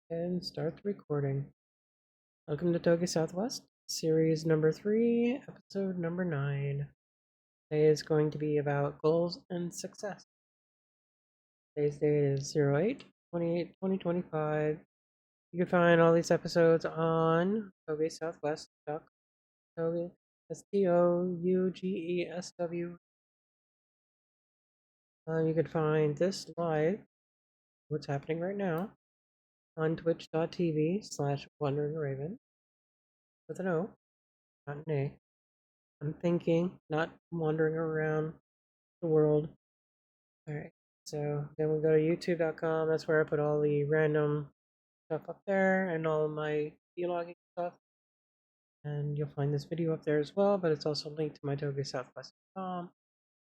And start the recording. Welcome to TougeSW, series number 3, episode number 9. Today is going to be about goals and success. Today's date is 08/28/2025. You can find all these episodes on TougeSW. That's TougesW. You can find this live, what's happening right now, on twitch.tv/wanderingraven with an O, not an A. I'm thinking, not wandering around the world. Alright, so then we go to youtube.com. That's where I put all the random stuff up there and all of my vlogging stuff. And you'll find this video up there as well, but it's also linked to my tougesw.com.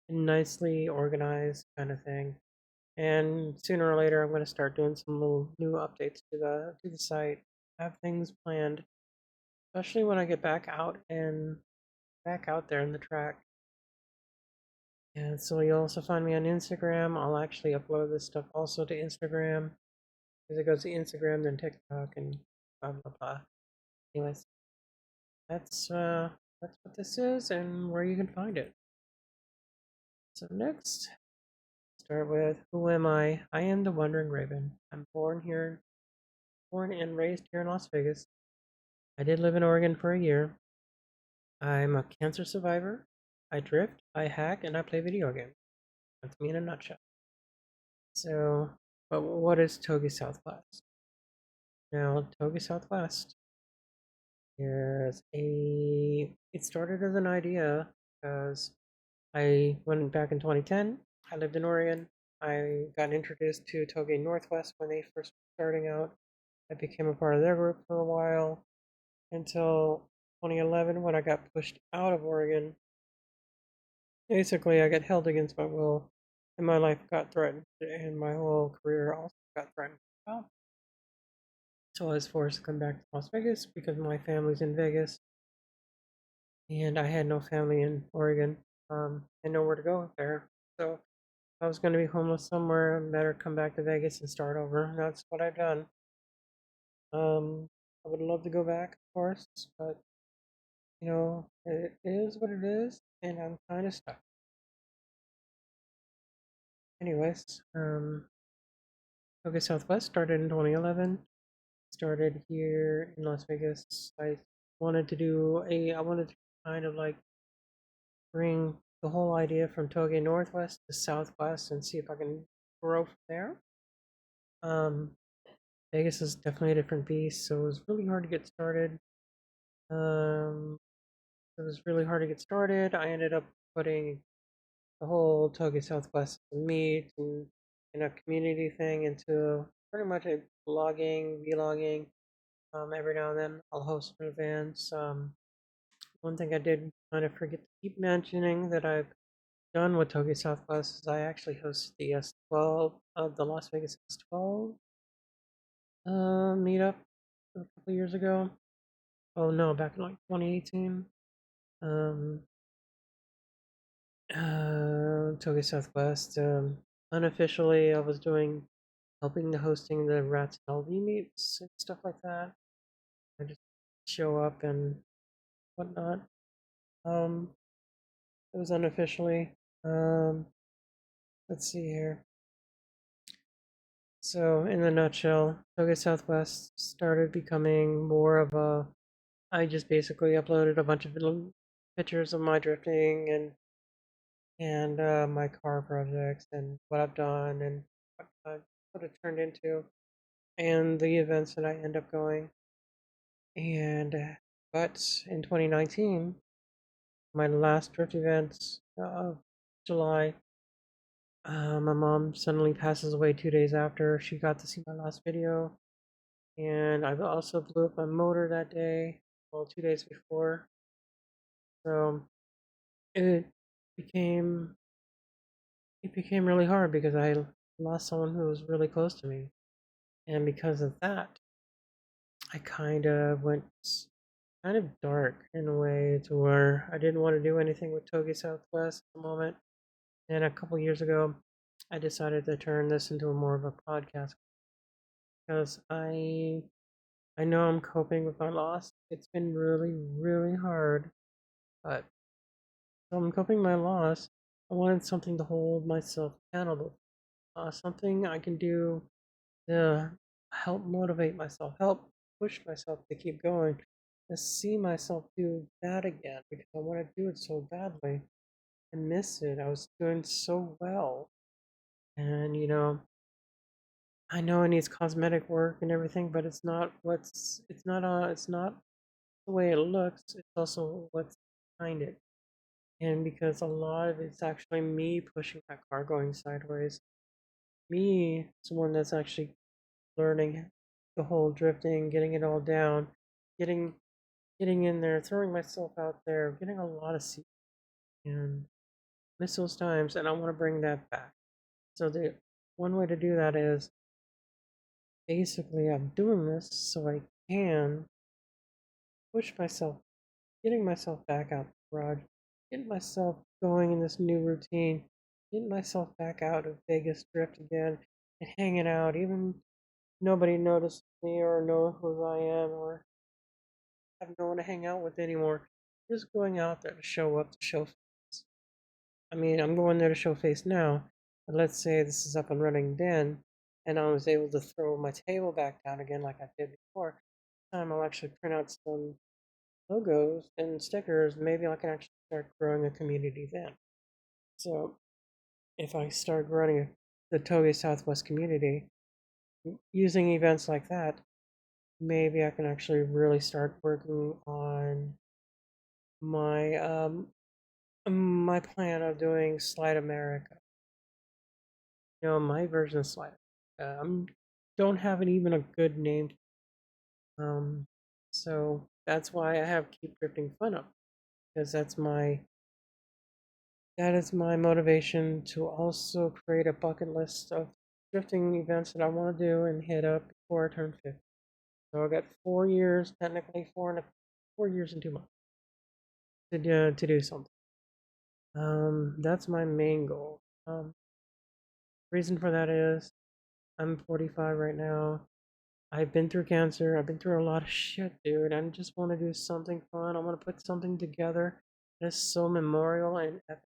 Nicely organized kind of thing. And sooner or later, I'm going to start doing some little new updates to the site. I have things planned, especially when I get back out there in the track. And so you'll also find me on Instagram. I'll actually upload this stuff also to Instagram, because it goes to Instagram, then TikTok, and blah blah blah. Anyways, that's what this is and where you can find it. So next, start with who am I? I am the Wandering Raven. I'm born and raised here in Las Vegas. I did live in Oregon for a year. I'm a cancer survivor. I drift, I hack, and I play video games. That's me in a nutshell. So, but what is TougeSW? Now, TougeSW is it started as an idea because I went back in 2010. I lived in Oregon. I got introduced to Touge Northwest when they first were starting out. I became a part of their group for a while until 2011 when I got pushed out of Oregon. Basically, I got held against my will, and my life got threatened, and my whole career also got threatened. Well, so I was forced to come back to Las Vegas because my family's in Vegas, and I had no family in Oregon, and nowhere to go there. So I was going to be homeless somewhere, and better come back to Vegas and start over. And that's what I've done. I would love to go back, of course, but it is what it is, and I'm kind of stuck. Anyways, TougeSW started in 2011. Started here in Las Vegas. I wanted to kind of like bring the whole idea from Touge Northwest to Southwest and see if I can grow from there. Vegas is definitely a different beast, so it was really hard to get started. I ended up putting the whole Touge Southwest meet and a community thing into pretty much a vlogging. Every now and then I'll host events. One thing I did kind of forget to keep mentioning that I've done with Touge Southwest is I actually hosted the S12 of the Las Vegas S12 meetup a couple years ago. Oh no, back in like 2018. Um, Touge Southwest. Unofficially, I was helping the hosting the Rats and LV meets and stuff like that. I just show up and whatnot. Um, it was unofficially. Um, let's see here. So, in a nutshell, Touge Southwest started becoming more of a. I just basically uploaded a bunch of little pictures of my drifting and my car projects and what I've done and what it turned into, and the events that I end up going. And but in 2019, my last drift event of July, my mom suddenly passes away 2 days after she got to see my last video. And I also blew up my motor that day, well, 2 days before. So it became really hard because I lost someone who was really close to me, and because of that, I kind of went kind of dark in a way to where I didn't want to do anything with Touge Southwest at the moment. And a couple years ago, I decided to turn this into more of a podcast. because I know I'm coping with my loss. It's been really, really hard, but so I'm coping with my loss. I wanted something to hold myself accountable. Something I can do to help motivate myself, help push myself to keep going, to see myself do that again because I want to do it so badly. I miss it. I was doing so well. And I know it needs cosmetic work and everything, but it's not the way it looks, it's also what's behind it. And because a lot of it's actually me pushing that car going sideways. Me, someone that's actually learning the whole drifting, getting it all down, getting getting in there, throwing myself out there, getting a lot of seats and miss those times, and I want to bring that back. So the one way to do that is basically I'm doing this so I can push myself, getting myself back out the garage, getting myself going in this new routine, getting myself back out of Vegas Drift again and hanging out, even nobody notices me or know who I am or have no one to hang out with anymore. Just going out there to show up, to show face. I mean, I'm going there to show face now, but let's say this is up and running then, and I was able to throw my table back down again like I did before. This time I'll actually print out some logos and stickers. Maybe I can actually start growing a community then. So if I start growing the Toge Southwest community using events like that, maybe I can actually really start working on my my plan of doing Slide America. My version of Slide. Don't have even a good name. Um, so that's why I have Keep Drifting Fun up because that is my motivation to also create a bucket list of drifting events that I want to do and hit up before I turn 50. So I got 4 years, technically 4 years and 2 months to do something. That's my main goal. Reason for that is I'm 45 right now. I've been through cancer. I've been through a lot of shit, dude. I just want to do something fun. I want to put something together that's so memorial and epic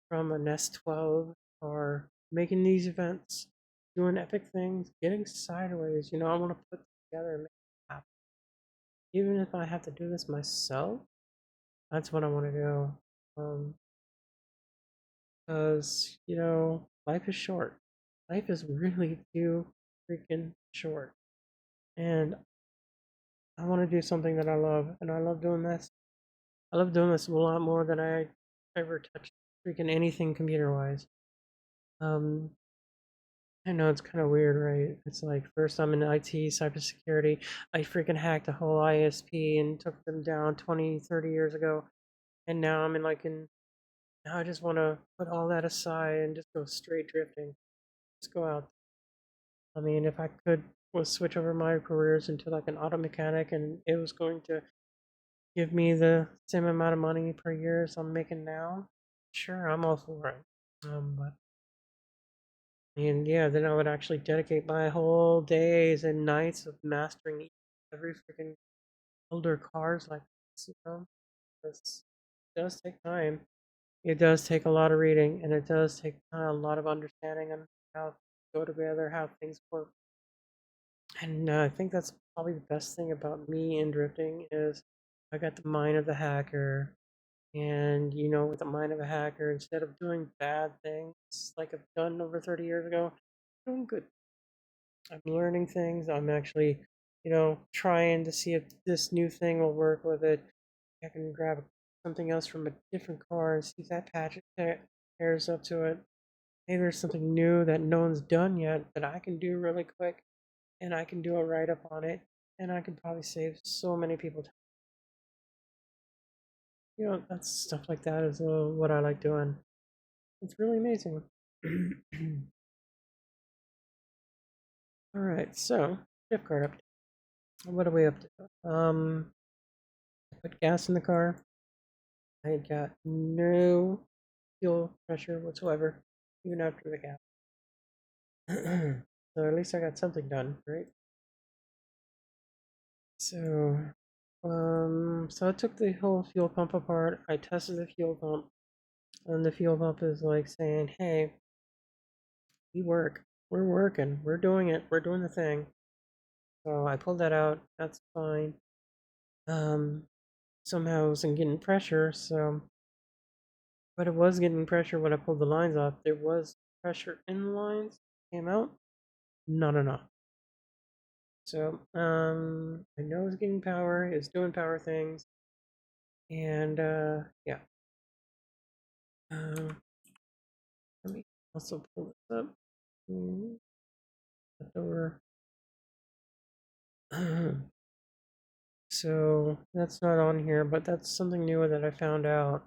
from an S12 or making these events, doing epic things, getting sideways. I want to put together and make it happen. Even if I have to do this myself, that's what I want to do. Because, life is short. Life is really too freaking short. And I want to do something that I love. And I love doing this. I love doing this a lot more than I ever touched freaking anything computer wise. Um, I know it's kind of weird, right? It's like first I'm in IT, cybersecurity. I freaking hacked a whole ISP and took them down 20, 30 years ago. And now now I just want to put all that aside and just go straight drifting. Just go out. I mean, if I could was switch over my careers into like an auto mechanic and it was going to give me the same amount of money per year as I'm making now, sure, I'm all for it. But and yeah, then I would actually dedicate my whole days and nights of mastering every freaking older cars like this. This does take time. It does take a lot of reading, and it does take a lot of understanding on how things go together, how things work. And I think that's probably the best thing about me in drifting is I got the mind of the hacker. And with the mind of a hacker, instead of doing bad things like I've done over 30 years ago, I'm doing good. I'm learning things. I'm actually, trying to see if this new thing will work with it. I can grab something else from a different car and see if that patch pairs up to it. Maybe there's something new that no one's done yet that I can do really quick, and I can do a write up on it, and I can probably save so many people time. That's stuff like that is what I like doing. It's really amazing. All right, so gift card update. What are we up to? I put gas in the car. I got no fuel pressure whatsoever, even after the gas. So at least I got something done, right? So, so I took the whole fuel pump apart. I tested the fuel pump, and the fuel pump is like saying, "Hey, we work. We're working. We're doing it. We're doing the thing." So I pulled that out. That's fine. Um, Somehow I wasn't getting pressure, so but it was getting pressure when I pulled the lines off. There was pressure in the lines. Came out, not enough. So, I know it's getting power. It's doing power things, and yeah. Um, Let me also pull this up. Left over. So that's not on here, but that's something new that I found out.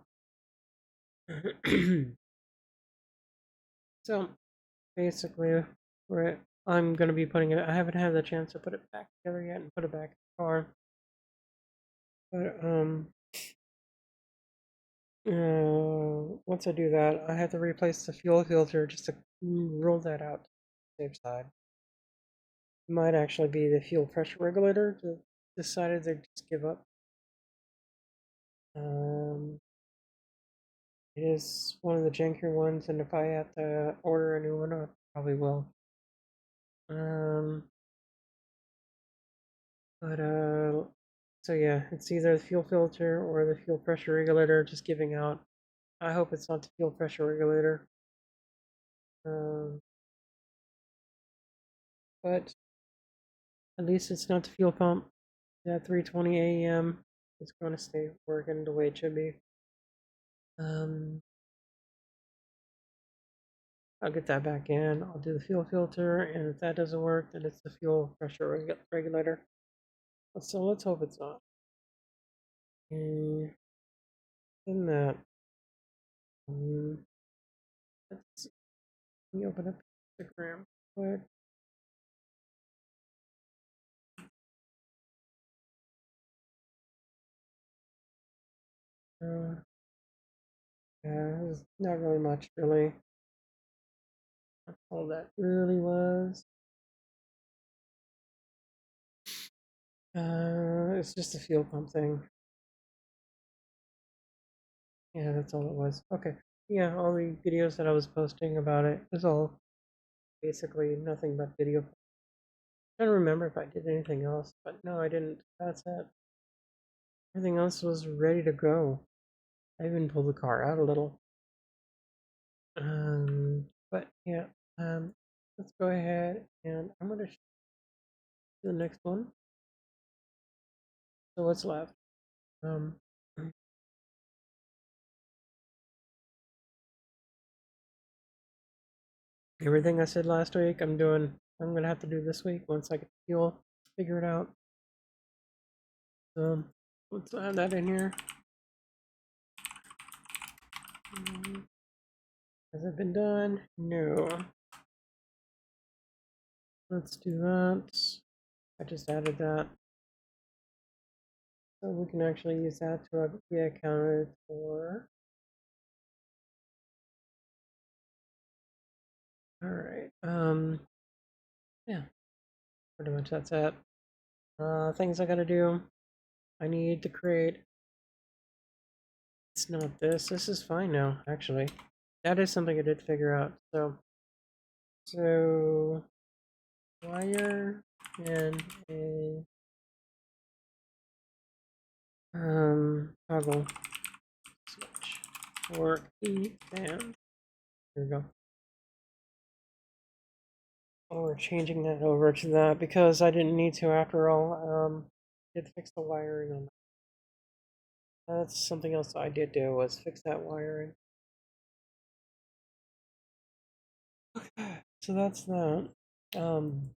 So basically, I'm gonna be putting it. I haven't had the chance to put it back together yet and put it back in the car. But once I do that, I have to replace the fuel filter just to roll that out to the safe side. It might actually be the fuel pressure regulator. Decided to just give up. Um, it is one of the jankier ones, and if I have to order a new one, I probably will. Um, but so yeah, it's either the fuel filter or the fuel pressure regulator just giving out. I hope it's not the fuel pressure regulator. Um, but at least it's not the fuel pump. At 3:20 a.m. It's going to stay working the way it should be. Um, I'll get that back in. I'll do the fuel filter, and if that doesn't work, then it's the fuel pressure regulator. So let's hope it's not. And then that, um, let's let me open up Instagram quick. Uh, yeah, there's not really much, really. That's all that really was. It's just a fuel pump thing. Yeah, that's all it was. Okay. Yeah, all the videos that I was posting about it was all basically nothing but video. I don't remember if I did anything else, but no, I didn't. That's it. Everything else was ready to go. I even pulled the car out a little. But yeah, let's go ahead and I'm gonna do the next one. So what's left? Um, Everything I said last week, I'm doing. I'm gonna have to do this week once I get the fuel figured out. Let's add that in here. Has it been done? No. Let's do that. I just added that. So we can actually use that to be accounted for. All right. Yeah, pretty much that's it. Things I gotta do. I need to create. It's not this. This is fine now, actually. That is something I did figure out. So wire and a toggle switch for E and here we go. Oh, we're changing that over to that because I didn't need to after all. Did fix the wiring on that. That's something else I did do was fix that wiring. Okay, so that's that. Um,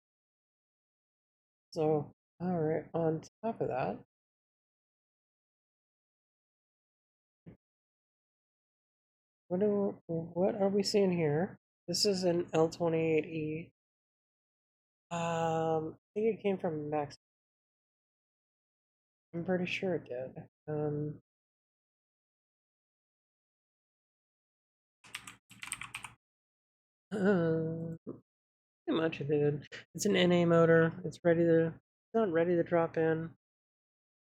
so all right, on top of that, what are we seeing here? This is an L28E. I think it came from Max. I'm pretty sure it did. Uh, pretty much it did. It's an NA motor. It's ready to. It's not ready to drop in,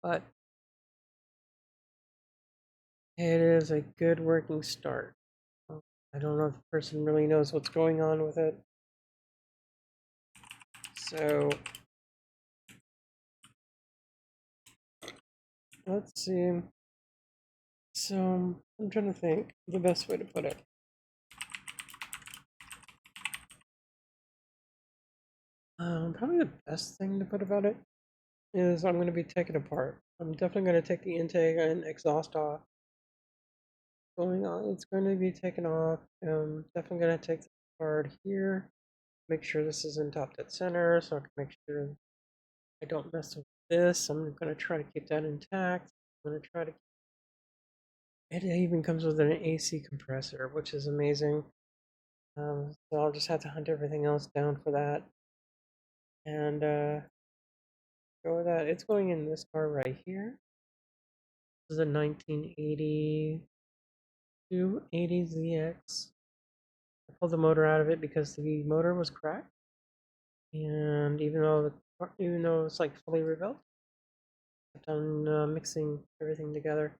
but it is a good working start. I don't know if the person really knows what's going on with it. So let's see. So I'm trying to think the best way to put it. Probably the best thing to put about it is I'm going to be taking it apart. I'm definitely going to take the intake and exhaust off. Going on, it's going to be taken off. Definitely going to take the card here. Make sure this is in top dead center, so I can make sure I don't mess with this. I'm going to try to keep that intact. I'm going to try to. It even comes with an AC compressor, which is amazing. So I'll just have to hunt everything else down for that, and go with that. It's going in this car right here. This is a 1982 80ZX. I pulled the motor out of it because the motor was cracked, and even though it's like fully rebuilt, I've done mixing everything together.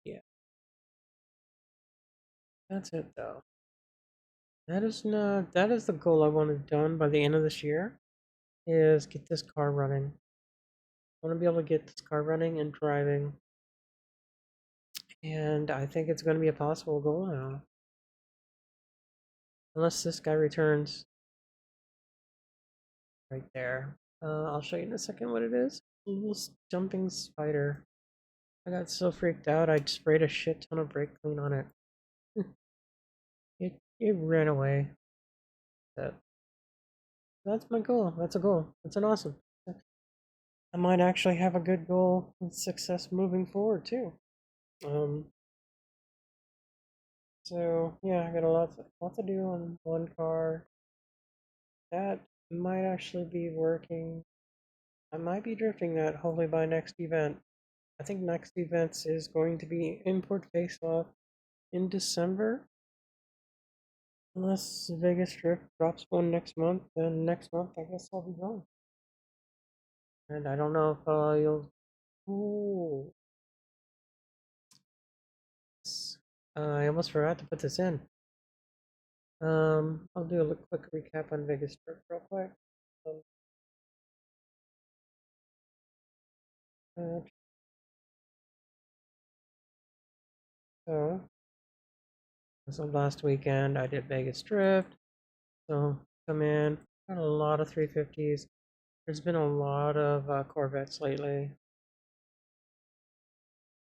Yeah, that's it though. That is the goal I want it done by the end of this year. Is get this car running. I want to be able to get this car running and driving, and I think it's going to be a possible goal now, unless this guy returns right there. I'll show you in a second what it is. A little jumping spider. I got so freaked out, I sprayed a shit ton of brake clean on it. it ran away. That's my goal. That's a goal. That's an awesome. I might actually have a good goal and success moving forward too. Um, so yeah, I got a lot to do on one car. That might actually be working. I might be drifting that hopefully by next event. I think next event is going to be import face off in December. Unless Vegas Drift drops one next month, then next month I guess I'll be going. And I don't know if you'll. Ooh. I almost forgot to put this in. I'll do a quick recap on Vegas Drift real quick. Um, uh, so, as of last weekend, I did Vegas Drift. So, come in. Got a lot of 350s. There's been a lot of Corvettes lately.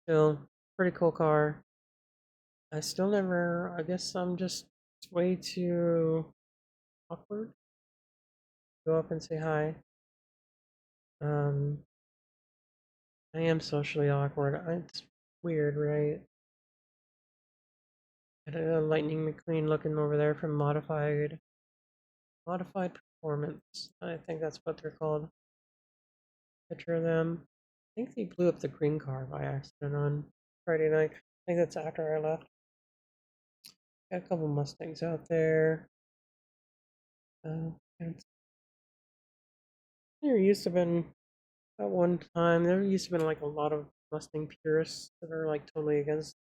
Still, pretty cool car. I still never. I guess I'm just way too awkward. Go up and say hi. Um, I am socially awkward. It's weird, right? Got a Lightning McQueen looking over there from Modified Performance. I think that's what they're called. Picture of them. I think they blew up the green car by accident on Friday night. I think that's after I left. Got a couple Mustangs out there. Uh, there used to been at one time. There used to been like a lot of Mustang purists that are like totally against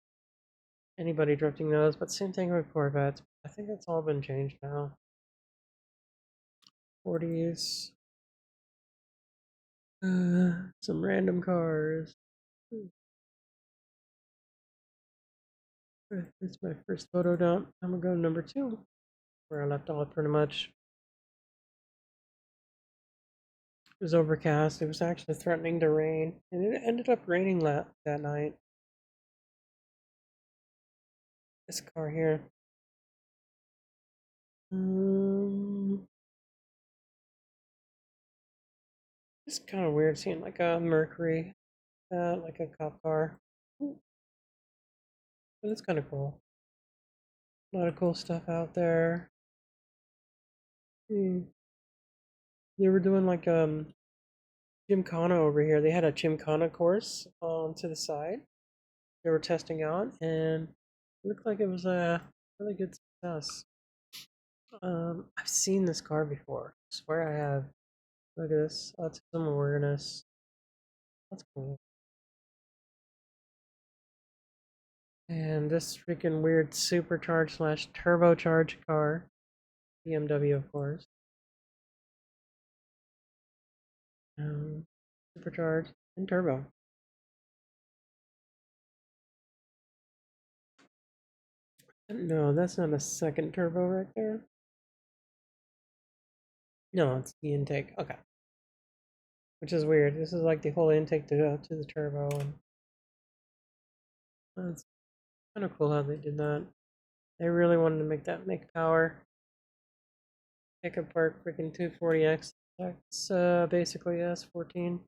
anybody drifting those. But same thing with Corvettes. I think that's all been changed now. 40s. Some random cars. It's my first photo dump. I'm gonna go to number 2, where I left off pretty much. It was overcast. It was actually threatening to rain, and it ended up raining that night. This car here. It's kind of weird seeing like a Mercury, like a cop car, but it's kind of cool. A lot of cool stuff out there. Hmm. They were doing like Gymkhana over here. They had a Gymkhana course to the side. They were testing out, and it looked like it was a really good success. I've seen this car before. I swear I have. Look at this. That's some awareness. That's cool. And this freaking weird supercharged slash turbocharged car. BMW, of course. Um, Supercharged and turbo. No, that's not a second turbo right there. No, it's the intake. Okay. Which is weird. This is like the whole intake to the turbo, and that's kind of cool how they did that. They really wanted to make that make power. Take apart freaking 240X. That's basically S14.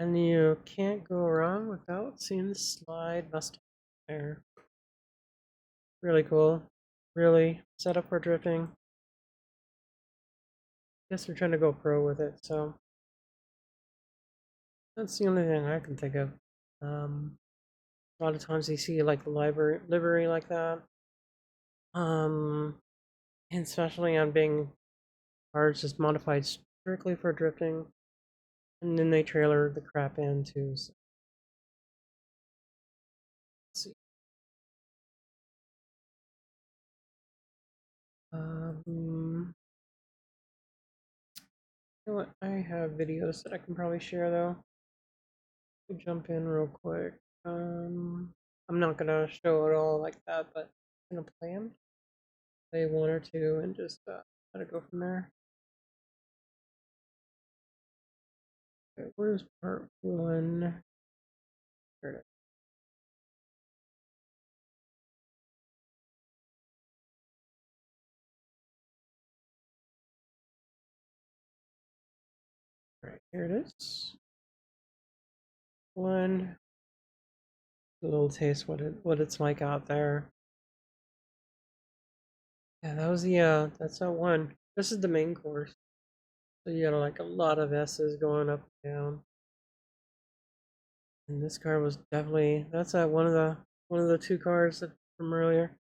And you can't go wrong without seeing the slide Mustang there. Really cool. Really set up for drifting. Guess they're trying to go pro with it, so that's the only thing I can think of. A lot of times you see like the livery like that. Um, and especially on being cars just modified strictly for drifting, and then they trailer the crap in too. So let's see. You know what? I have videos that I can probably share though. Jump in real quick. I'm not gonna show it all like that, but I'm gonna play one or two, and just let it go from there. Okay, where's part one? There it is. All right, here it is. One, a little taste what it's like out there. Yeah, that was the that's that one. This is the main course. So you got like a lot of S's going up and down. And this car was definitely that's one of the two cars from earlier.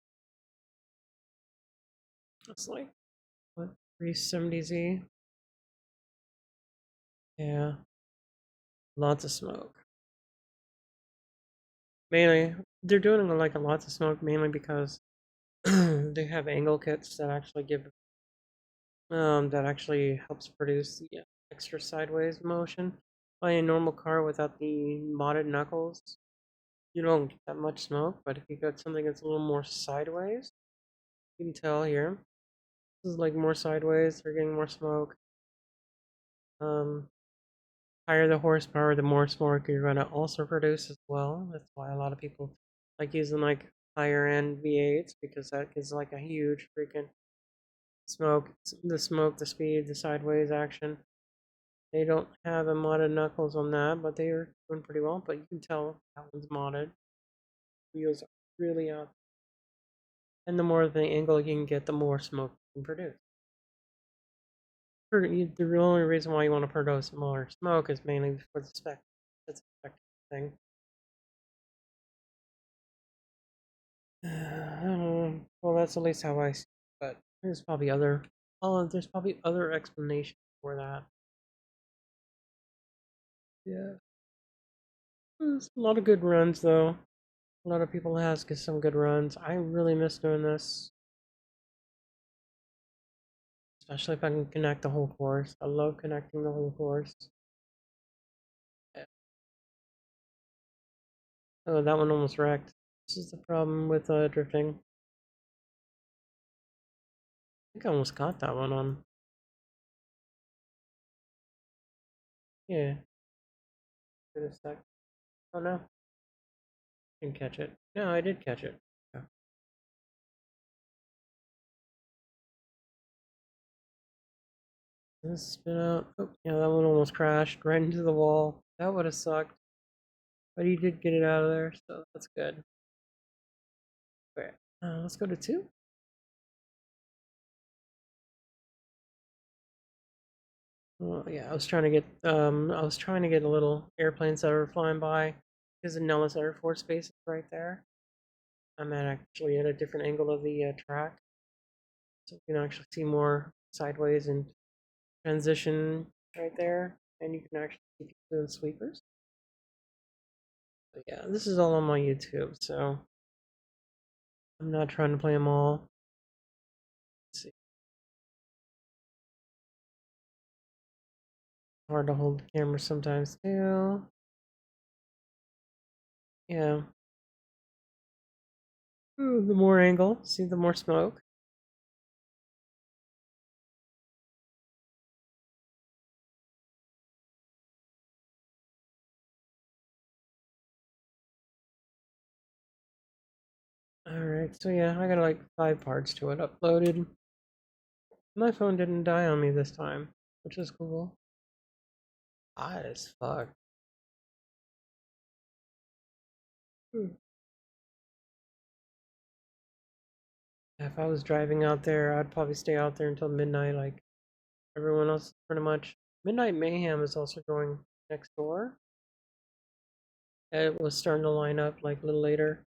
It's like what 370Z. Yeah, lots of smoke. Mainly they're doing like a lots of smoke mainly because they have angle kits that actually give that actually helps produce the extra sideways motion. By a normal car without the modded knuckles, you don't get that much smoke, but if you got something that's a little more sideways, you can tell here. This is like more sideways, they're getting more smoke. Um, Higher the horsepower, the more smoke you're gonna also produce as well. That's why a lot of people like using like higher end V8s because that gives like a huge freaking smoke, the speed, the sideways action. They don't have a modded knuckles on that, but they are doing pretty well. But you can tell that one's modded. Wheels are really out. And the more the angle you can get, the more smoke you can produce. The only reason why you want to produce more smoke is mainly for the spec. That's a spec thing. Well, that's at least how I see it, but there's probably other explanations for that. Yeah. There's a lot of good runs though. A lot of people has some good runs. I really miss doing this. Especially if I can connect the whole course. I love connecting the whole course. Yeah. Oh, that one almost wrecked. This is the problem with drifting. I think I almost caught that one on. Yeah. Wait a sec. Oh no. Didn't catch it. No, I did catch it. Yeah. Let's spin out. Oh, yeah, that one almost crashed right into the wall. That would have sucked. But he did get it out of there, so that's good. Okay. Let's go to two. Well, yeah, I was trying to get a little airplanes that were flying by because the Nellis Air Force Base is right there. I'm actually at a different angle of the track. So you can actually see more sideways and transition right there, and you can actually see people doing sweepers. But yeah, this is all on my YouTube, so I'm not trying to play them all. Let's see. Hard to hold the camera sometimes too. Yeah. Ooh, the more angle, see the more smoke. Alright, so yeah, I got like 5 parts to it uploaded. My phone didn't die on me this time, which is cool. Hot as fuck. Hmm. If I was driving out there, I'd probably stay out there until midnight, like everyone else, pretty much. Midnight Mayhem is also going next door. It was starting to line up like a little later.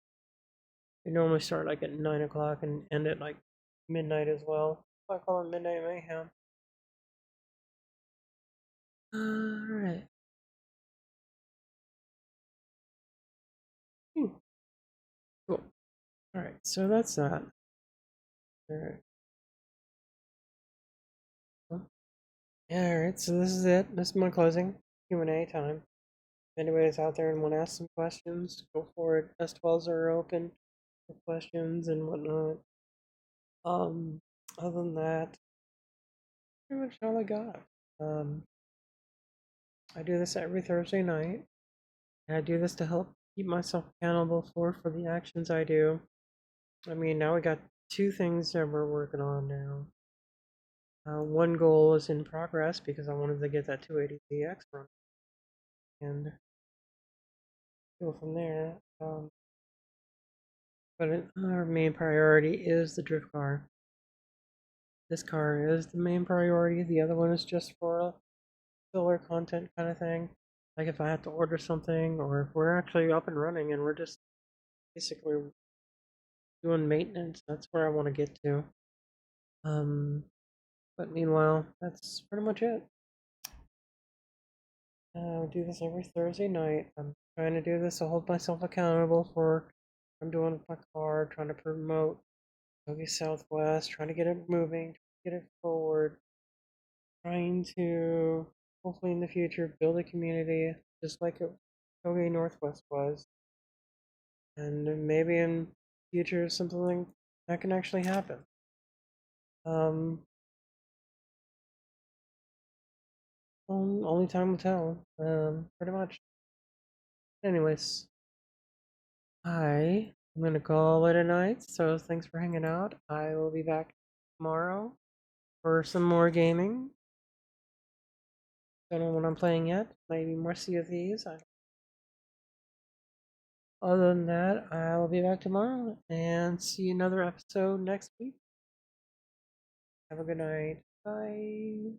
They normally start like at 9 o'clock and end at like midnight as well. I call it Midnight Mayhem. Alright. Cool. Alright, so that's that. Alright. Alright, so this is it. This is my closing Q&A time. If anybody's out there and want to ask some questions, go for it. S12s are open for questions and whatnot. Um, Other than that, pretty much all I got. Um, I do this every Thursday night. And I do this to help keep myself accountable for the actions I do. I mean, now we got 2 things that we're working on now. One goal is in progress because I wanted to get that 280ZX run and go from there. But our main priority is the drift car. This car is the main priority. The other one is just for a filler content kind of thing. Like if I have to order something, or if we're actually up and running and we're just basically doing maintenance, that's where I want to get to. But meanwhile, that's pretty much it. I do this every Thursday night. I'm trying to do this to hold myself accountable for what I'm doing with my car, trying to promote Yogi Southwest, trying to get it moving, get it forward, trying to hopefully in the future build a community just like Yogi Northwest was, and maybe in future something that can actually happen. Um, Only time will tell. Pretty much. Anyways, I'm gonna call it a night. So thanks for hanging out. I will be back tomorrow for some more gaming. Don't know what I'm playing yet. Maybe more Sea of Thieves. Other than that, I will be back tomorrow and see another episode next week. Have a good night. Bye.